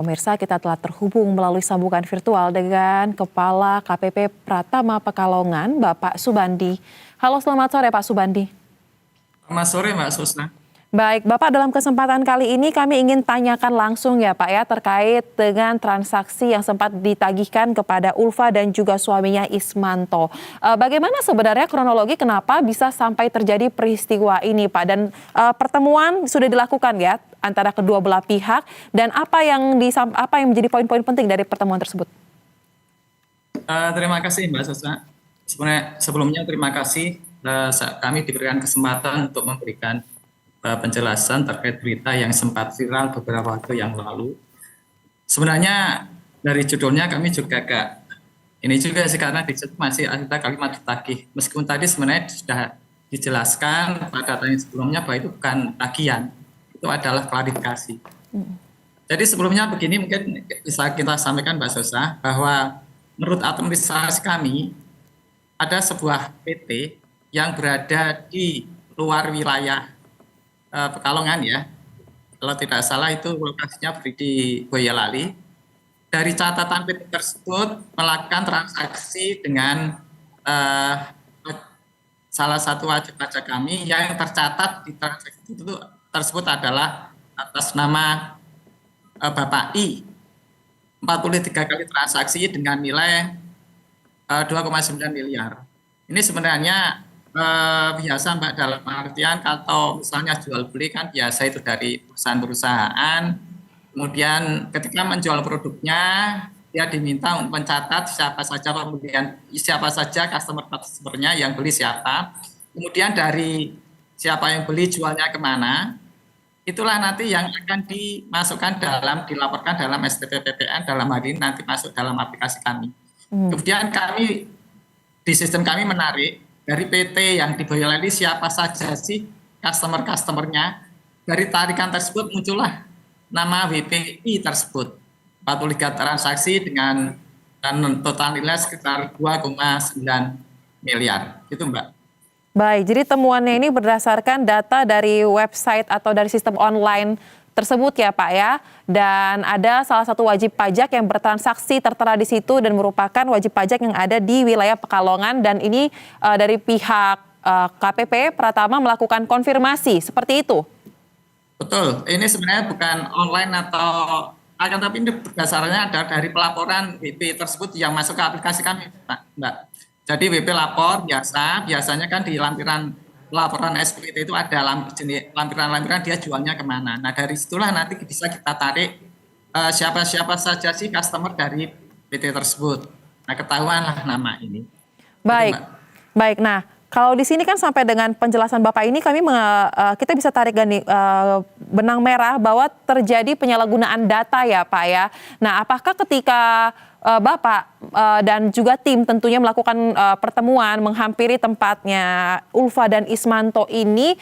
Pemirsa, kita telah terhubung melalui sambungan virtual dengan Kepala KPP Pratama Pekalongan, Bapak Subandi. Halo, selamat sore Pak Subandi. Selamat sore Mbak Susna. Baik, Bapak, dalam kesempatan kali ini kami ingin tanyakan langsung ya Pak ya, terkait dengan transaksi yang sempat ditagihkan kepada Ulfa dan juga suaminya Ismanto. Bagaimana sebenarnya kronologi kenapa bisa sampai terjadi peristiwa ini Pak? Dan pertemuan sudah dilakukan ya antara kedua belah pihak, dan apa yang menjadi poin-poin penting dari pertemuan tersebut? Terima kasih Mbak Susna. Sebelumnya terima kasih kami diberikan kesempatan untuk memberikan penjelasan terkait berita yang sempat viral beberapa waktu yang lalu. Sebenarnya dari judulnya kami juga ini juga sih, karena di situ masih ada kalimat ditagih. Meskipun tadi sebenarnya sudah dijelaskan pada tanya sebelumnya bahwa itu bukan tagihan, itu adalah klarifikasi. Jadi sebelumnya begini, mungkin bisa kita sampaikan Mbak Sosa, bahwa menurut administrasi kami ada sebuah PT yang berada di luar wilayah Pekalongan ya. Kalau tidak salah itu lokasinya di Boyolali. Dari catatan PT tersebut melakukan transaksi dengan salah satu wajib pajak kami yang tercatat di transaksi itu tersebut adalah atas nama Bapak I, 43 kali transaksi dengan nilai 2,9 miliar. Ini sebenarnya biasa Mbak, dalam artian kalau misalnya jual beli kan biasa itu dari perusahaan-perusahaan. Kemudian ketika menjual produknya, dia diminta untuk mencatat siapa saja customer-nya yang beli siapa. Kemudian dari siapa yang beli jualnya kemana, itulah nanti yang akan dilaporkan dalam STP PPN, dalam hari ini nanti masuk dalam aplikasi kami. Kemudian kami di sistem kami menarik dari PT yang di Boyolali siapa saja sih customer-nya. Dari tarikan tersebut muncullah nama WPI tersebut, 43 transaksi dengan total nilai sekitar 2,9 miliar. Itu Mbak. Baik, jadi temuannya ini berdasarkan data dari website atau dari sistem online tersebut ya Pak ya, dan ada salah satu wajib pajak yang bertransaksi tertera di situ dan merupakan wajib pajak yang ada di wilayah Pekalongan, dan ini dari pihak KPP Pratama melakukan konfirmasi, seperti itu? Betul, ini sebenarnya bukan online akan tapi ini berdasarnya ada dari pelaporan WP tersebut yang masuk ke aplikasi kami Mbak. Jadi WP lapor biasanya kan di lampiran laporan SPT itu ada lampiran-lampiran dia jualnya kemana. Nah dari situlah nanti bisa kita tarik siapa-siapa saja sih customer dari PT tersebut. Nah ketahuanlah nama ini. Baik, Gitu, baik. Nah kalau di sini kan sampai dengan penjelasan Bapak ini kita bisa tarik benang merah bahwa terjadi penyalahgunaan data ya Pak ya. Nah apakah ketika Bapak dan juga tim tentunya melakukan pertemuan menghampiri tempatnya Ulfa dan Ismanto ini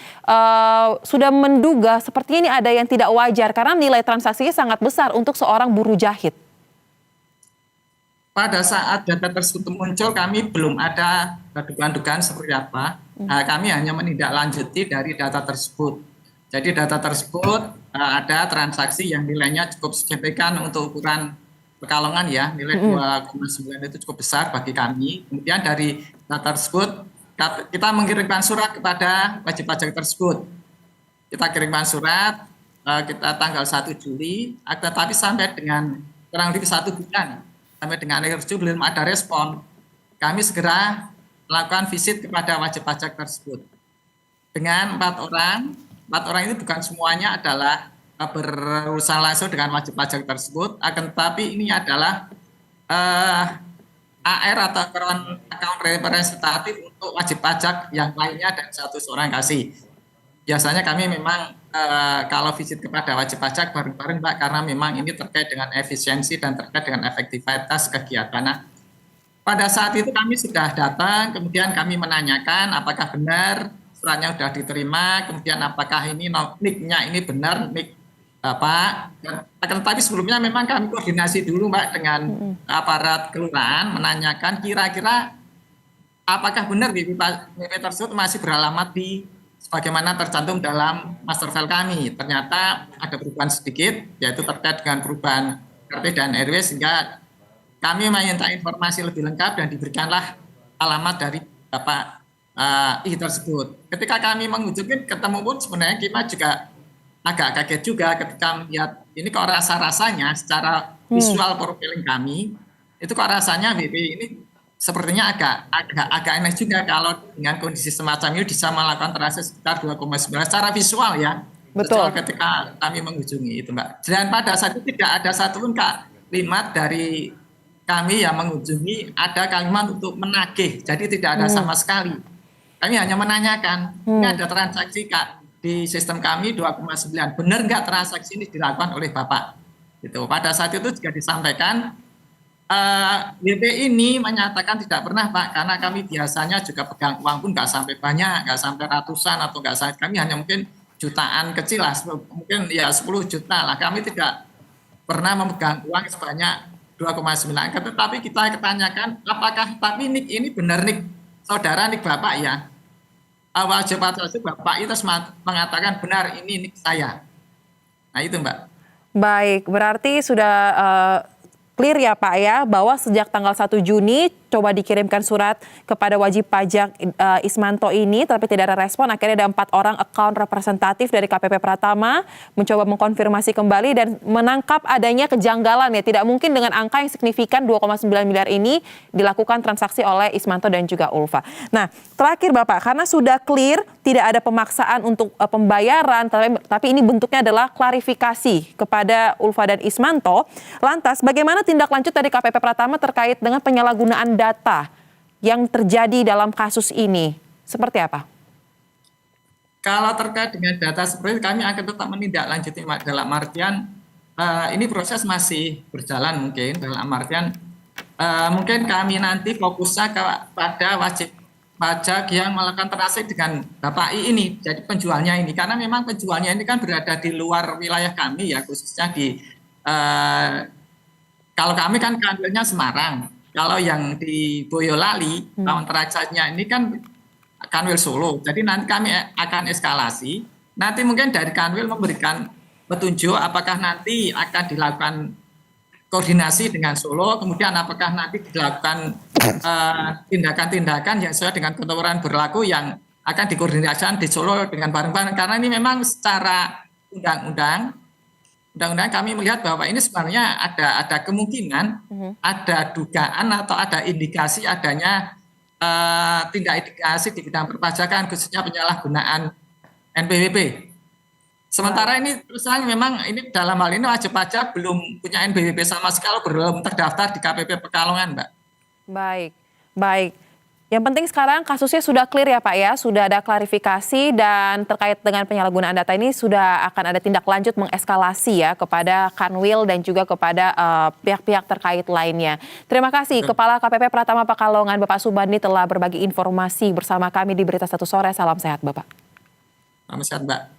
sudah menduga seperti ini ada yang tidak wajar karena nilai transaksinya sangat besar untuk seorang buruh jahit? pada saat data tersebut muncul kami belum ada dugaan-dugaan seperti apa. Nah, kami hanya menindaklanjuti dari data tersebut. Jadi data tersebut ada transaksi yang nilainya cukup signifikan untuk ukuran Pekalongan ya, nilai 2,9 itu cukup besar bagi kami. Kemudian dari data tersebut kita mengirimkan surat kepada wajib pajak tersebut. Kita kirimkan surat kita tanggal 1 Juli, tetapi sampai dengan kurang lebih 1 bulan, sampai dengan akhir Juli belum ada respon. Kami segera melakukan visit kepada wajib pajak tersebut dengan 4 orang. 4 orang itu bukan semuanya adalah berurusan langsung dengan wajib pajak tersebut, akan tetapi ini adalah AR atau account representatif untuk wajib pajak yang lainnya dan 1 orang kasih. Biasanya kami memang kalau visit kepada wajib pajak bareng-bareng Mbak, karena memang ini terkait dengan efisiensi dan terkait dengan efektivitas kegiatan. Nah, pada saat itu kami sudah datang, kemudian kami menanyakan apakah benar suratnya sudah diterima, kemudian apakah ini NIK-nya ini benar NIK Bapak. Akan tetapi sebelumnya memang kami koordinasi dulu Mbak dengan aparat kelurahan, menanyakan kira-kira apakah benar BP tersebut masih beralamat di sebagaimana tercantum dalam master file kami. Ternyata ada perubahan sedikit, yaitu terkait dengan perubahan RT dan RW, sehingga kami meminta informasi lebih lengkap dan diberikanlah alamat dari Bapak I tersebut. Ketika kami mengunjungi ketemu pun sebenarnya kita juga agak kaget juga ketika melihat ini, kok rasa-rasanya secara visual profiling kami itu kok rasanya BP ini sepertinya agak aneh juga kalau dengan kondisi semacam ini bisa melakukan transaksi sekitar 2,9 secara visual ya. Betul. Ketika kami mengunjungi itu, Mbak. Dan pada saat itu tidak ada satupun kalimat dari kami yang mengunjungi ada kalimat untuk menagih. Jadi tidak ada sama sekali. Kami hanya menanyakan, ini ada transaksi di sistem kami 2,9. Benar nggak transaksi ini dilakukan oleh Bapak? Gitu. Pada saat itu juga disampaikan, WP ini menyatakan tidak pernah, Pak, karena kami biasanya juga pegang uang pun nggak sampai banyak, nggak sampai ratusan atau nggak sampai, kami hanya mungkin jutaan kecil lah, mungkin ya 10 juta lah. Kami tidak pernah memegang uang sebanyak 2,9. Tetapi kita ketanyakan, apakah tapi nik ini benar nik saudara, nik Bapak ya? Wajib Bapak itu mengatakan benar ini nik saya. Nah itu, Mbak. Baik, berarti sudah clear ya Pak ya, bahwa sejak tanggal 1 Juni coba dikirimkan surat kepada wajib pajak Ismanto ini, tapi tidak ada respon. Akhirnya ada 4 orang account representatif dari KPP Pratama mencoba mengkonfirmasi kembali dan menangkap adanya kejanggalan ya. Tidak mungkin dengan angka yang signifikan 2,9 miliar ini dilakukan transaksi oleh Ismanto dan juga Ulfa. Nah, terakhir Bapak, karena sudah clear tidak ada pemaksaan untuk pembayaran, tapi ini bentuknya adalah klarifikasi kepada Ulfa dan Ismanto. Lantas, bagaimana tindak lanjut dari KPP Pratama terkait dengan penyalahgunaan data yang terjadi dalam kasus ini? Seperti apa? Kalau terkait dengan data seperti itu, kami akan tetap menindaklanjuti, dalam artian ini proses masih berjalan mungkin, dalam artian mungkin kami nanti fokusnya kepada wajib pajak yang melakukan transaksi dengan Bapak I ini, jadi penjualnya ini, karena memang penjualnya ini kan berada di luar wilayah kami ya, khususnya di kalau kami kan kanwilnya Semarang, kalau yang di Boyolali tahun transaksinya ini kan kanwil Solo, jadi nanti kami akan eskalasi, nanti mungkin dari kanwil memberikan petunjuk apakah nanti akan dilakukan koordinasi dengan Solo, kemudian apakah nanti dilakukan tindakan-tindakan yang sesuai dengan ketentuan berlaku yang akan dikoordinasikan di Solo dengan bareng-bareng, karena ini memang secara undang-undang kami melihat bahwa ini sebenarnya ada kemungkinan, ada dugaan atau ada indikasi adanya tindak indikasi di bidang perpajakan, khususnya penyalahgunaan NPWP. Sementara ini terus terang memang ini dalam hal ini wajib pajak belum punya NPWP sama sekali, belum terdaftar di KPP Pekalongan, Mbak. Baik. Yang penting sekarang kasusnya sudah clear ya Pak ya, sudah ada klarifikasi dan terkait dengan penyalahgunaan data ini sudah akan ada tindak lanjut mengeskalasi ya kepada Kanwil dan juga kepada pihak-pihak terkait lainnya. Terima kasih Kepala KPP Pratama Pekalongan Bapak Subandi telah berbagi informasi bersama kami di Berita Satu Sore. Salam sehat Bapak. Salam sehat, Mbak.